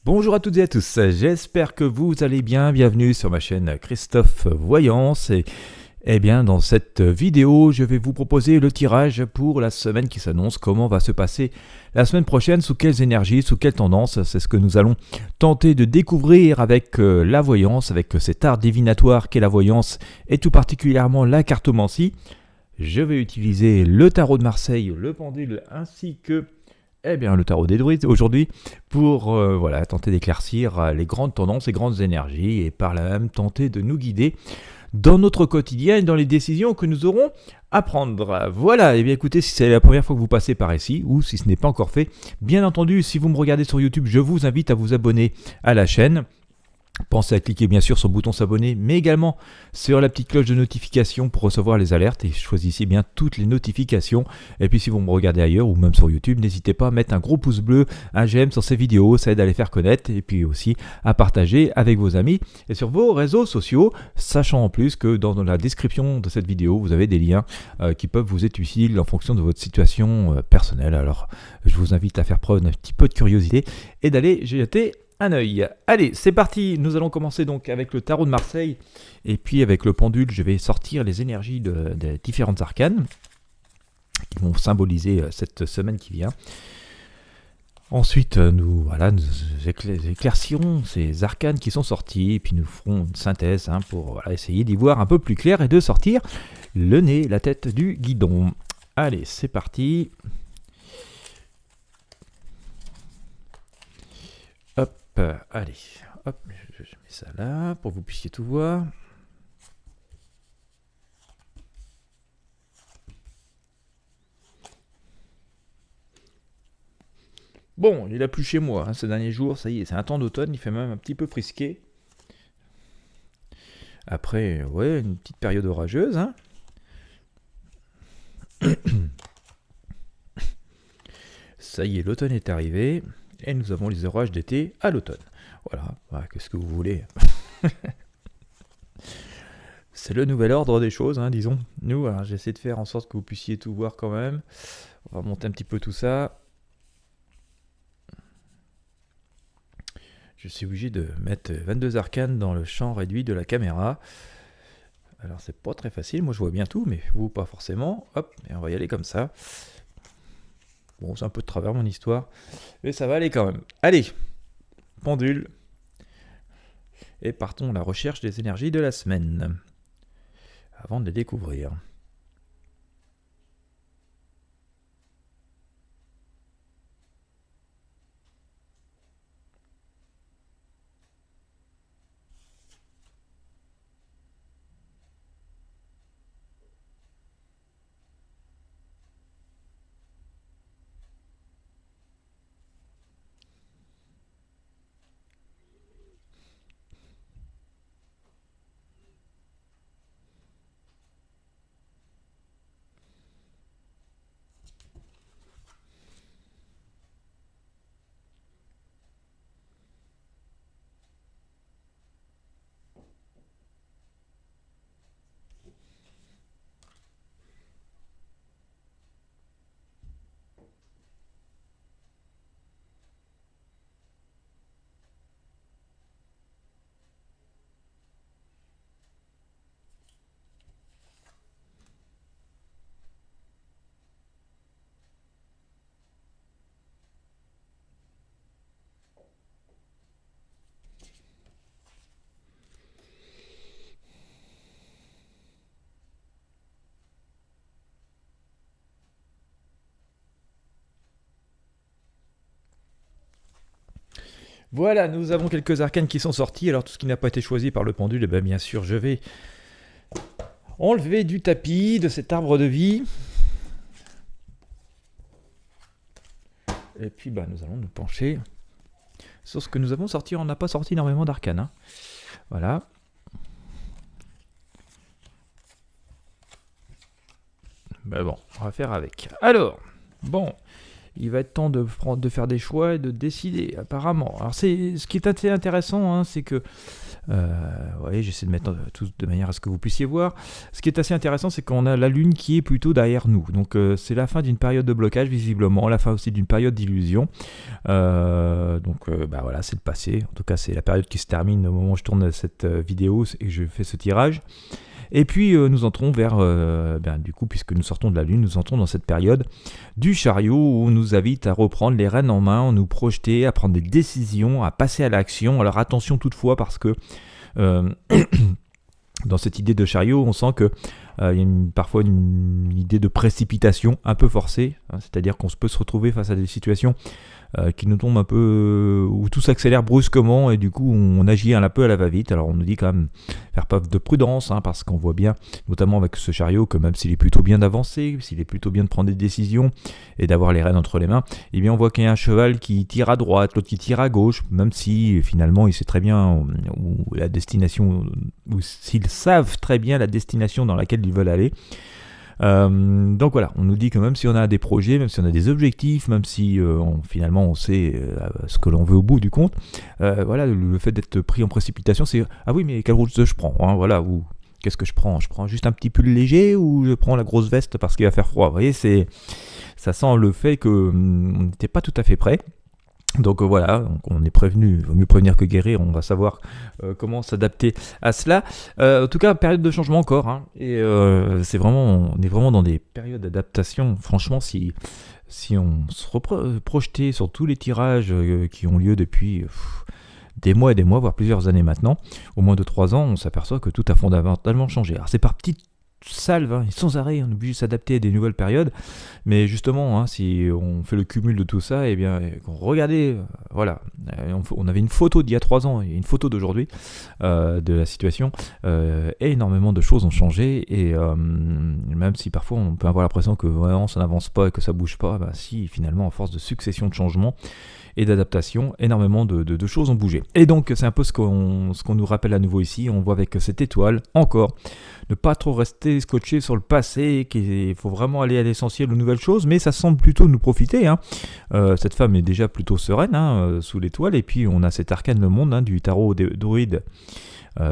Bonjour à toutes et à tous, j'espère que vous allez bien, bienvenue sur ma chaîne Christophe Voyance et bien dans cette vidéo je vais vous proposer le tirage pour la semaine qui s'annonce, comment va se passer la semaine prochaine, sous quelles énergies, sous quelles tendances, c'est ce que nous allons tenter de découvrir avec la voyance, avec cet art divinatoire qu'est la voyance et tout particulièrement la cartomancie. Je vais utiliser le tarot de Marseille, le pendule ainsi que le tarot des druides aujourd'hui pour tenter d'éclaircir les grandes tendances et grandes énergies et par là même tenter de nous guider dans notre quotidien et dans les décisions que nous aurons à prendre. Voilà, et bien écoutez, si c'est la première fois que vous passez par ici ou si ce n'est pas encore fait, bien entendu, si vous me regardez sur YouTube, je vous invite à vous abonner à la chaîne. Pensez à cliquer bien sûr sur le bouton s'abonner, mais également sur la petite cloche de notification pour recevoir les alertes et choisissez bien toutes les notifications. Et puis si vous me regardez ailleurs ou même sur YouTube, n'hésitez pas à mettre un gros pouce bleu, un j'aime sur ces vidéos, ça aide à les faire connaître et puis aussi à partager avec vos amis et sur vos réseaux sociaux, sachant en plus que dans la description de cette vidéo, vous avez des liens qui peuvent vous être utiles en fonction de votre situation personnelle. Alors je vous invite à faire preuve d'un petit peu de curiosité et d'aller jeter un œil. Allez, c'est parti. Nous allons commencer donc avec le tarot de Marseille et puis avec le pendule, je vais sortir les énergies des différentes arcanes qui vont symboliser cette semaine qui vient. Ensuite, nous éclaircirons ces arcanes qui sont sortis et puis nous ferons une synthèse pour essayer d'y voir un peu plus clair et de sortir le nez, la tête du guidon. Allez, c'est parti. Allez, hop, je mets ça là pour que vous puissiez tout voir. Bon, il a plu chez moi ces derniers jours, ça y est, c'est un temps d'automne, il fait même un petit peu frisqué. Après, ouais, une petite période orageuse. Ça y est, l'automne est arrivé. Et nous avons les orages d'été à l'automne. Voilà, qu'est-ce que vous voulez. C'est le nouvel ordre des choses, disons. Nous, j'essaie de faire en sorte que vous puissiez tout voir quand même. On va monter un petit peu tout ça. Je suis obligé de mettre 22 arcanes dans le champ réduit de la caméra. Alors c'est pas très facile, moi je vois bien tout, mais vous pas forcément. Hop, et on va y aller comme ça. Bon, c'est un peu de travers mon histoire, mais ça va aller quand même. Allez, pendule. Et partons à la recherche des énergies de la semaine, avant de les découvrir. Voilà, nous avons quelques arcanes qui sont sortis. Alors tout ce qui n'a pas été choisi par le pendule, bien sûr, je vais enlever du tapis de cet arbre de vie. Et puis nous allons nous pencher sur ce que nous avons sorti. On n'a pas sorti énormément d'arcanes. Voilà. Bon, on va faire avec. Alors, bon, il va être temps de faire des choix et de décider, apparemment. Alors, ce qui est assez intéressant, hein, c'est que, ouais, j'essaie de mettre tout de manière à ce que vous puissiez voir. Ce qui est assez intéressant, c'est qu'on a la Lune qui est plutôt derrière nous. Donc, c'est la fin d'une période de blocage, visiblement, la fin aussi d'une période d'illusion. Voilà, c'est le passé. En tout cas, c'est la période qui se termine au moment où je tourne cette vidéo et que je fais ce tirage. Et puis nous entrons vers, du coup, puisque nous sortons de la Lune, nous entrons dans cette période du chariot où on nous invite à reprendre les rênes en main, à nous projeter, à prendre des décisions, à passer à l'action. Alors attention toutefois, parce que dans cette idée de chariot, on sent que y a parfois une idée de précipitation un peu forcée, hein, c'est-à-dire qu'on peut se retrouver face à des situations qui nous tombent un peu, où tout s'accélère brusquement et du coup on agit un peu à la va-vite. Alors on nous dit quand même faire preuve de prudence, hein, parce qu'on voit bien, notamment avec ce chariot, que même s'il est plutôt bien d'avancer, s'il est plutôt bien de prendre des décisions et d'avoir les rênes entre les mains, eh bien on voit qu'il y a un cheval qui tire à droite, l'autre qui tire à gauche, même si finalement il sait très bien où la destination, ou s'ils savent très bien la destination dans laquelle ils veulent aller. Donc voilà, on nous dit que même si on a des projets, même si on a des objectifs, même si finalement on sait ce que l'on veut au bout du compte, voilà, le fait d'être pris en précipitation, c'est ah oui, mais quelle route je prends, hein, voilà, ou qu'est-ce que je prends juste un petit pull léger ou je prends la grosse veste parce qu'il va faire froid. Vous voyez, ça sent le fait qu'on n'était pas tout à fait prêt. Donc voilà, donc on est prévenu, il vaut mieux prévenir que guérir, on va savoir comment s'adapter à cela. En tout cas, période de changement encore, hein, et on est vraiment dans des périodes d'adaptation. Franchement, si on se projetait sur tous les tirages qui ont lieu depuis des mois et des mois, voire plusieurs années maintenant, au moins de 3 ans, on s'aperçoit que tout a fondamentalement changé. Alors c'est par petites salve, hein, sans arrêt, on est obligé de s'adapter à des nouvelles périodes, mais justement, hein, si on fait le cumul de tout ça, eh bien, regardez, voilà, on avait une photo d'il y a 3 ans et une photo d'aujourd'hui de la situation, et énormément de choses ont changé, et même si parfois on peut avoir l'impression que vraiment ça n'avance pas et que ça bouge pas, bah si, finalement, à force de succession de changements et d'adaptation, énormément de choses ont bougé. Et donc c'est un peu ce qu'on nous rappelle à nouveau ici, on voit avec cette étoile, encore, ne pas trop rester scotché sur le passé, qu'il faut vraiment aller à l'essentiel aux nouvelles choses, mais ça semble plutôt nous profiter, hein. Cette femme est déjà plutôt sereine, hein, sous l'étoile, et puis on a cet arcane le monde, hein, du tarot des druides,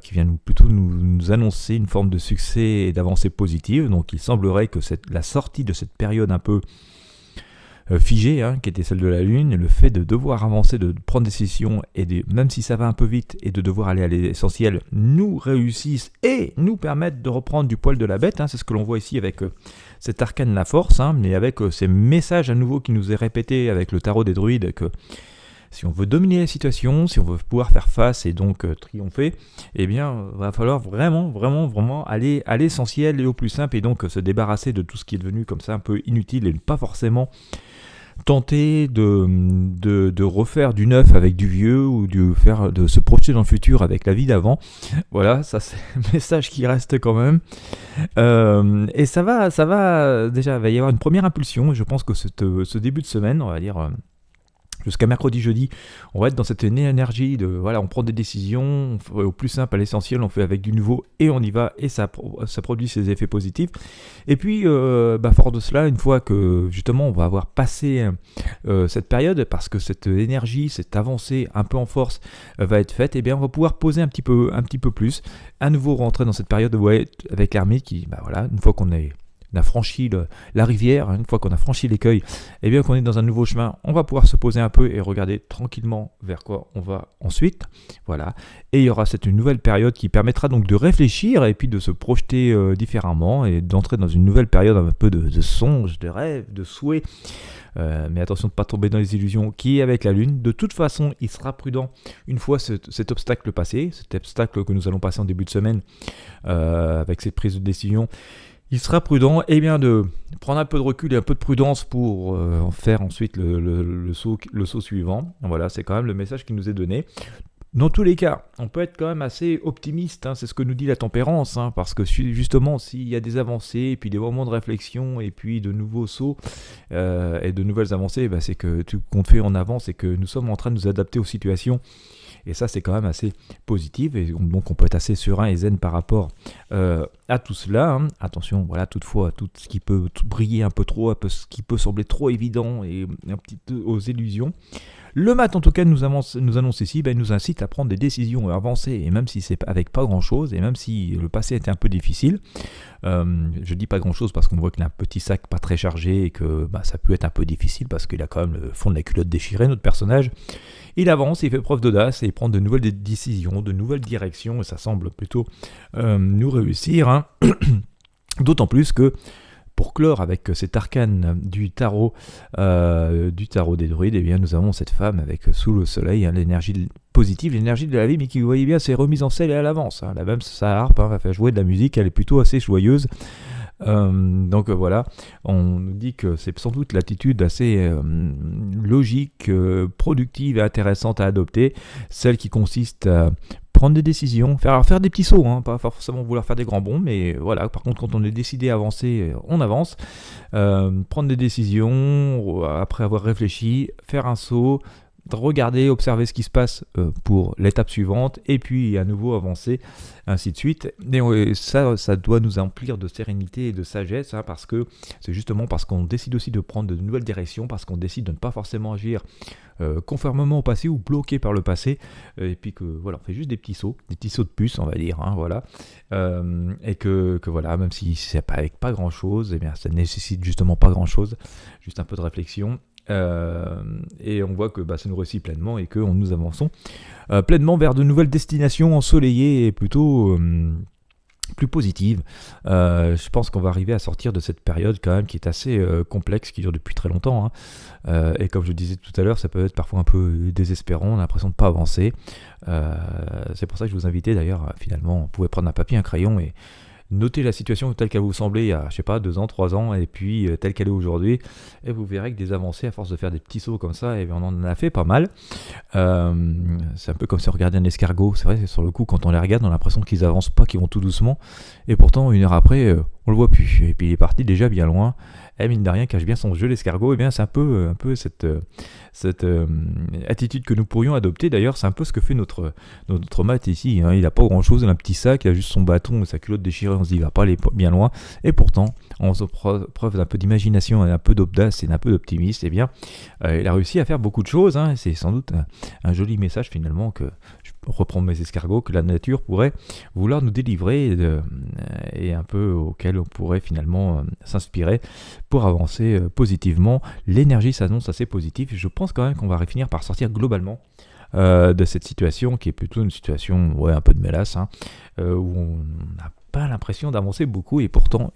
qui vient plutôt nous annoncer une forme de succès et d'avancée positive. Donc il semblerait que la sortie de cette période un peu figée, hein, qui était celle de la Lune, le fait de devoir avancer, de prendre des décisions, et même si ça va un peu vite, et de devoir aller à l'essentiel, nous réussissent et nous permettent de reprendre du poil de la bête, hein. C'est ce que l'on voit ici avec cet arcane la force, hein, mais avec ces messages à nouveau qui nous est répété avec le tarot des druides, que si on veut dominer la situation, si on veut pouvoir faire face et donc triompher, eh bien, va falloir vraiment aller à l'essentiel et au plus simple, et donc se débarrasser de tout ce qui est devenu comme ça un peu inutile et ne pas forcément tenter de refaire du neuf avec du vieux, ou de se projeter dans le futur avec la vie d'avant. Voilà, ça c'est un message qui reste quand même. Et ça va déjà, il va y avoir une première impulsion, et je pense que ce début de semaine, on va dire jusqu'à mercredi, jeudi, on va être dans cette énergie de, voilà, on prend des décisions, au plus simple, à l'essentiel, on fait avec du nouveau, et on y va, et ça produit ses effets positifs. Et puis, fort de cela, une fois que, justement, on va avoir passé cette période, parce que cette énergie, cette avancée un peu en force va être faite, et bien, on va pouvoir poser un petit peu plus, à nouveau rentrer dans cette période, ouais, avec l'ermite qui, une fois qu'on a franchi la rivière, une fois qu'on a franchi l'écueil, et bien qu'on est dans un nouveau chemin, on va pouvoir se poser un peu et regarder tranquillement vers quoi on va ensuite. Voilà. Et il y aura cette nouvelle période qui permettra donc de réfléchir et puis de se projeter différemment et d'entrer dans une nouvelle période un peu de songe, de rêve, de souhait. Mais attention de ne pas tomber dans les illusions qui est avec la Lune. De toute façon, il sera prudent une fois cet obstacle passé, cet obstacle que nous allons passer en début de semaine avec cette prise de décision. Il sera prudent de prendre un peu de recul et un peu de prudence pour en faire ensuite le saut suivant. Voilà, c'est quand même le message qui nous est donné. Dans tous les cas, on peut être quand même assez optimiste, c'est ce que nous dit la tempérance, parce que justement, s'il y a des avancées, et puis des moments de réflexion, et puis de nouveaux sauts, et de nouvelles avancées, c'est que tout ce qu'on fait en avance, et que nous sommes en train de nous adapter aux situations. Et ça, c'est quand même assez positif, et donc on peut être assez serein et zen par rapport à tout cela. Attention, voilà, toutefois, tout ce qui peut briller un peu trop, ce qui peut sembler trop évident, et un petit peu aux illusions. Le maths, en tout cas, nous annonce ici, nous incite à prendre des décisions avancées, et même si c'est avec pas grand-chose, et même si le passé était un peu difficile, je dis pas grand-chose parce qu'on voit qu'il a un petit sac pas très chargé, et que ça peut être un peu difficile, parce qu'il a quand même le fond de la culotte déchiré, notre personnage. Il avance, il fait preuve d'audace, et il prend de nouvelles décisions, de nouvelles directions, et ça semble plutôt nous réussir. D'autant plus que, pour clore avec cet arcane du tarot des druides, nous avons cette femme avec sous le soleil, l'énergie positive, l'énergie de la vie, mais qui, vous voyez bien, s'est remise en selle et à l'avance. Elle a même sa harpe, va faire jouer de la musique, elle est plutôt assez joyeuse. Donc voilà, on nous dit que c'est sans doute l'attitude assez logique, productive et intéressante à adopter, celle qui consiste à prendre des décisions, faire des petits sauts, pas forcément vouloir faire des grands bonds, mais voilà, par contre quand on est décidé à avancer, on avance, prendre des décisions, après avoir réfléchi, faire un saut, regarder, observer ce qui se passe pour l'étape suivante, et puis à nouveau avancer, ainsi de suite. Et ça doit nous emplir de sérénité et de sagesse, parce que c'est justement parce qu'on décide aussi de prendre de nouvelles directions, parce qu'on décide de ne pas forcément agir conformément au passé ou bloqué par le passé, et puis que voilà, on fait juste des petits sauts de puce, on va dire, voilà, et que voilà, même si c'est pas avec pas grand chose, ça nécessite justement pas grand chose, juste un peu de réflexion. Et on voit que ça nous réussit pleinement, et que nous avançons pleinement vers de nouvelles destinations ensoleillées et plutôt plus positives. Je pense qu'on va arriver à sortir de cette période quand même qui est assez complexe, qui dure depuis très longtemps, et comme je disais tout à l'heure, ça peut être parfois un peu désespérant, on a l'impression de ne pas avancer. C'est pour ça que je vous invitais d'ailleurs, finalement, vous pouvez prendre un papier, un crayon, et notez la situation telle qu'elle vous semblait il y a, 2 ans, 3 ans, et puis telle qu'elle est aujourd'hui, et vous verrez que des avancées, à force de faire des petits sauts comme ça, et on en a fait pas mal. C'est un peu comme si on regardait un escargot, c'est vrai, sur le coup, quand on les regarde, on a l'impression qu'ils avancent pas, qu'ils vont tout doucement, et pourtant, 1 heure après, on le voit plus, et puis il est parti déjà bien loin. Et mine de rien, cache bien son jeu, l'escargot, c'est un peu cette attitude que nous pourrions adopter. D'ailleurs, c'est un peu ce que fait notre Matt ici, il n'a pas grand chose, il a un petit sac, il a juste son bâton et sa culotte déchirée, on se dit il va pas aller bien loin, et pourtant, en faisant preuve d'un peu d'imagination et un peu d'audace et d'un peu d'optimisme, il a réussi à faire beaucoup de choses, et c'est sans doute un joli message finalement, que je reprends mes escargots, que la nature pourrait vouloir nous délivrer, et un peu auquel on pourrait finalement s'inspirer pour avancer positivement. L'énergie s'annonce assez positive, et je pense quand même qu'on va finir par sortir globalement de cette situation, qui est plutôt une situation un peu de mélasse, où on n'a pas l'impression d'avancer beaucoup, et pourtant,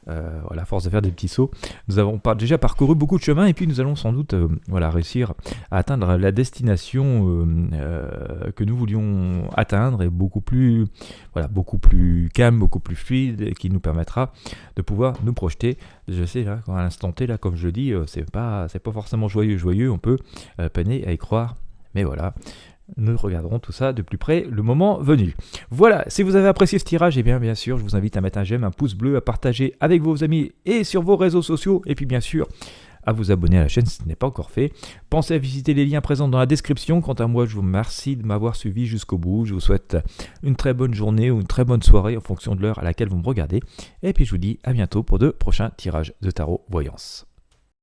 voilà, à force de faire des petits sauts, nous avons déjà parcouru beaucoup de chemin, et puis nous allons sans doute réussir à atteindre la destination que nous voulions atteindre, et beaucoup plus calme, beaucoup plus fluide, et qui nous permettra de pouvoir nous projeter. Je sais, là, à l'instant T, là, comme je le dis, c'est pas forcément joyeux, on peut peiner à y croire, mais voilà. Nous regarderons tout ça de plus près le moment venu. Voilà, si vous avez apprécié ce tirage, bien sûr, je vous invite à mettre un j'aime, un pouce bleu, à partager avec vos amis et sur vos réseaux sociaux, et puis bien sûr, à vous abonner à la chaîne si ce n'est pas encore fait. Pensez à visiter les liens présents dans la description. Quant à moi, je vous remercie de m'avoir suivi jusqu'au bout. Je vous souhaite une très bonne journée ou une très bonne soirée en fonction de l'heure à laquelle vous me regardez. Et puis je vous dis à bientôt pour de prochains tirages de tarot voyance.